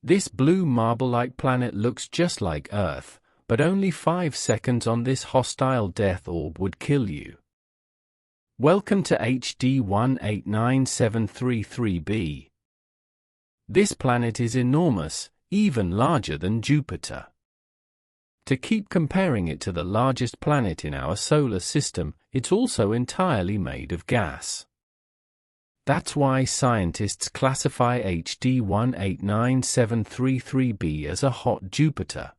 This blue marble-like planet looks just like Earth, but only 5 seconds on this hostile death orb would kill you. Welcome to HD 189733b. This planet is enormous, even larger than Jupiter. To keep comparing it to the largest planet in our solar system, it's also entirely made of gas. That's why scientists classify HD 189733b as a hot Jupiter.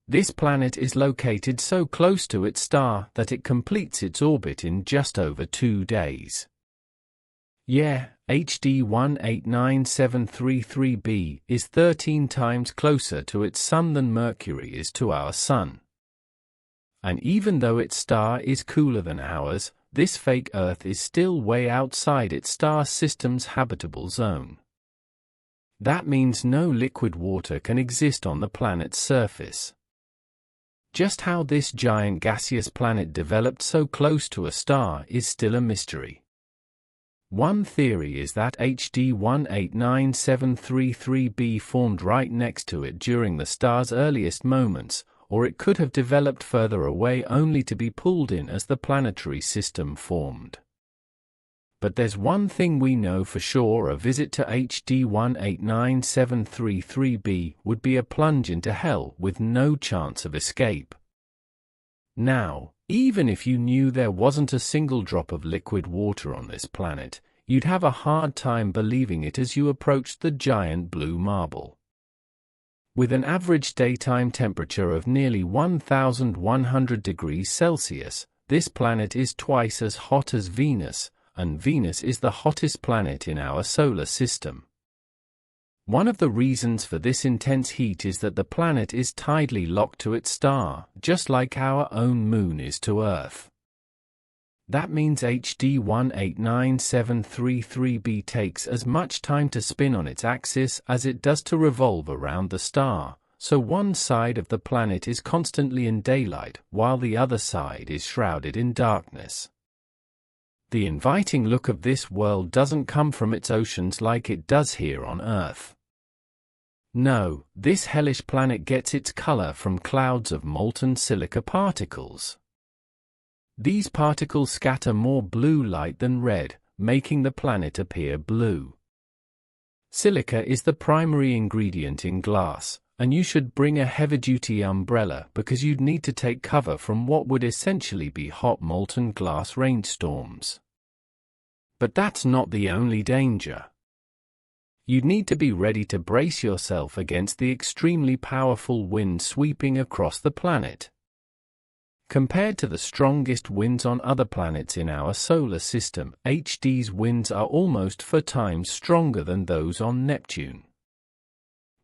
This planet is located so close to its star that it completes its orbit in just over 2 days. Yeah, HD 189733b is 13 times closer to its Sun than Mercury is to our Sun. And even though its star is cooler than ours, this fake Earth is still way outside its star system's habitable zone. That means no liquid water can exist on the planet's surface. Just how this giant gaseous planet developed so close to a star is still a mystery. One theory is that HD 189733b formed right next to it during the star's earliest moments, or it could have developed further away only to be pulled in as the planetary system formed. But there's one thing we know for sure: a visit to HD 189733b would be a plunge into hell with no chance of escape. Now, even if you knew there wasn't a single drop of liquid water on this planet, you'd have a hard time believing it as you approached the giant blue marble. With an average daytime temperature of nearly 1,100 degrees Celsius, this planet is twice as hot as Venus, and Venus is the hottest planet in our solar system. One of the reasons for this intense heat is that the planet is tidally locked to its star, just like our own moon is to Earth. That means HD 189733b takes as much time to spin on its axis as it does to revolve around the star, so one side of the planet is constantly in daylight while the other side is shrouded in darkness. The inviting look of this world doesn't come from its oceans like it does here on Earth. No, this hellish planet gets its color from clouds of molten silica particles. These particles scatter more blue light than red, making the planet appear blue. Silica is the primary ingredient in glass, and you should bring a heavy-duty umbrella because you'd need to take cover from what would essentially be hot molten glass rainstorms. But that's not the only danger. You'd need to be ready to brace yourself against the extremely powerful wind sweeping across the planet. Compared to the strongest winds on other planets in our solar system, HD's winds are almost 4 times stronger than those on Neptune.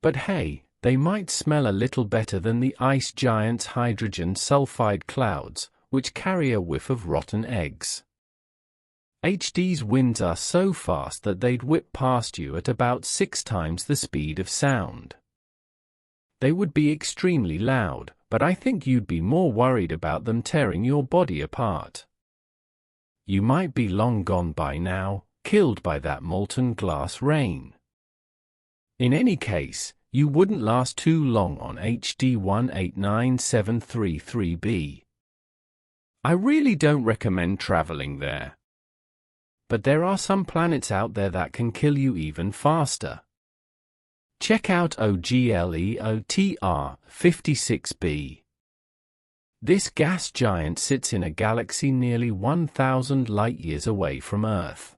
But hey, they might smell a little better than the ice giant's hydrogen sulfide clouds, which carry a whiff of rotten eggs. HD's winds are so fast that they'd whip past you at about 6 times the speed of sound. They would be extremely loud, but I think you'd be more worried about them tearing your body apart. You might be long gone by now, killed by that molten glass rain. In any case, you wouldn't last too long on HD 189733b. I really don't recommend traveling there. But there are some planets out there that can kill you even faster. Check out OGLEOTR 56b. This gas giant sits in a galaxy nearly 1,000 light-years away from Earth.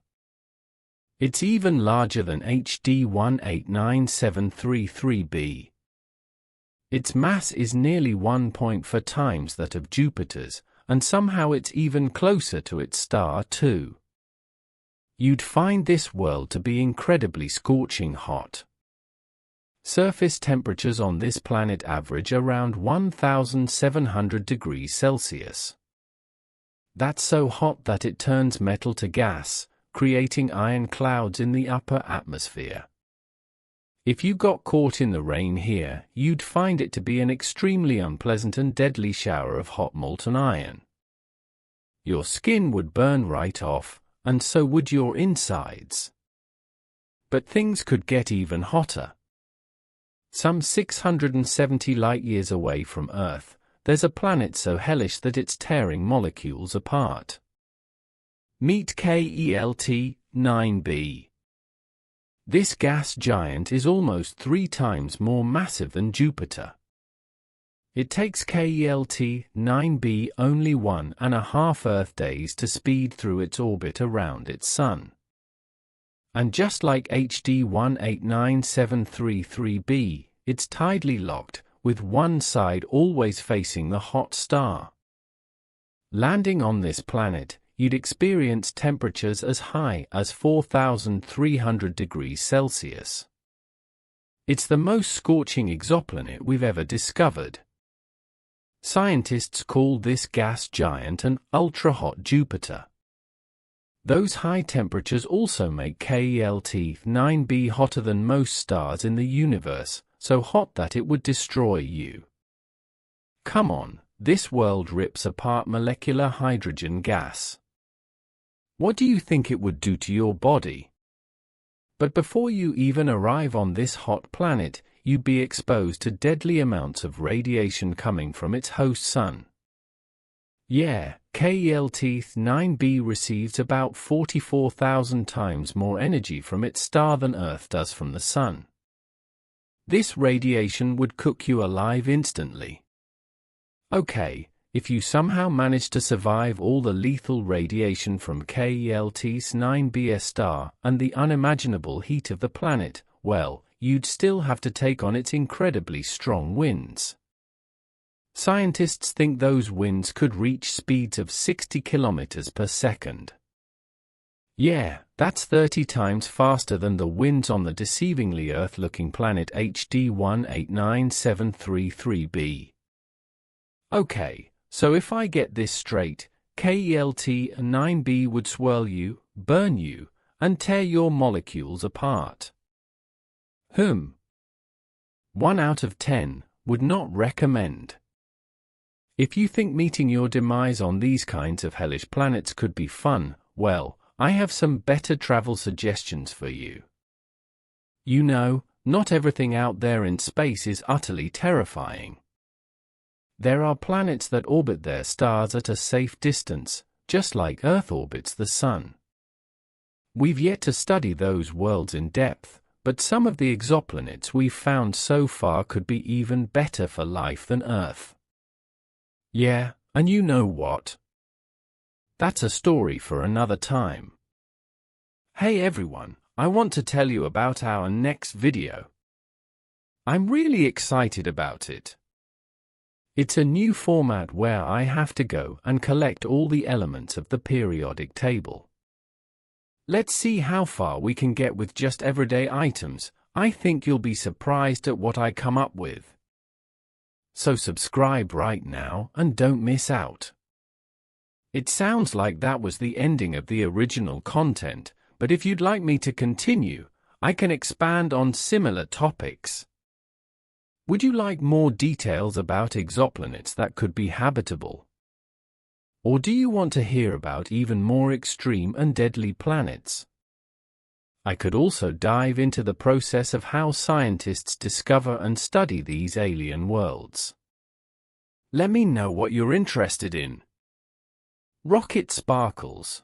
It's even larger than HD 189733b. Its mass is nearly 1.4 times that of Jupiter's, and somehow it's even closer to its star too. You'd find this world to be incredibly scorching hot. Surface temperatures on this planet average around 1,700 degrees Celsius. That's so hot that it turns metal to gas, creating iron clouds in the upper atmosphere. If you got caught in the rain here, you'd find it to be an extremely unpleasant and deadly shower of hot molten iron. Your skin would burn right off, and so would your insides. But things could get even hotter. Some 670 light-years away from Earth, there's a planet so hellish that it's tearing molecules apart. Meet KELT 9b. This gas giant is almost 3 times more massive than Jupiter. It takes KELT 9b only 1.5 Earth days to speed through its orbit around its Sun. And just like HD 189733b, it's tidally locked, with one side always facing the hot star. Landing on this planet, you'd experience temperatures as high as 4,300 degrees Celsius. It's the most scorching exoplanet we've ever discovered. Scientists call this gas giant an ultra-hot Jupiter. Those high temperatures also make KELT 9b hotter than most stars in the universe, so hot that it would destroy you. Come on, this world rips apart molecular hydrogen gas. What do you think it would do to your body? But before you even arrive on this hot planet, you'd be exposed to deadly amounts of radiation coming from its host sun. Yeah, KELT 9b receives about 44,000 times more energy from its star than Earth does from the sun. This radiation would cook you alive instantly. Okay, if you somehow manage to survive all the lethal radiation from KELT's 9b star and the unimaginable heat of the planet, well, you'd still have to take on its incredibly strong winds. Scientists think those winds could reach speeds of 60 kilometers per second. Yeah, that's 30 times faster than the winds on the deceivingly Earth-looking planet HD 189733b. Okay, so if I get this straight, KELT 9b would swirl you, burn you, and tear your molecules apart. 1 out of 10 would not recommend. If you think meeting your demise on these kinds of hellish planets could be fun, well, I have some better travel suggestions for you. You know, not everything out there in space is utterly terrifying. There are planets that orbit their stars at a safe distance, just like Earth orbits the Sun. We've yet to study those worlds in depth, but some of the exoplanets we've found so far could be even better for life than Earth. Yeah, and you know what? That's a story for another time. Hey everyone, I want to tell you about our next video. I'm really excited about it. It's a new format where I have to go and collect all the elements of the periodic table. Let's see how far we can get with just everyday items. I think you'll be surprised at what I come up with. So subscribe right now and don't miss out. It sounds like that was the ending of the original content, but if you'd like me to continue, I can expand on similar topics. Would you like more details about exoplanets that could be habitable? Or do you want to hear about even more extreme and deadly planets? I could also dive into the process of how scientists discover and study these alien worlds. Let me know what you're interested in. Rocket Sparkles.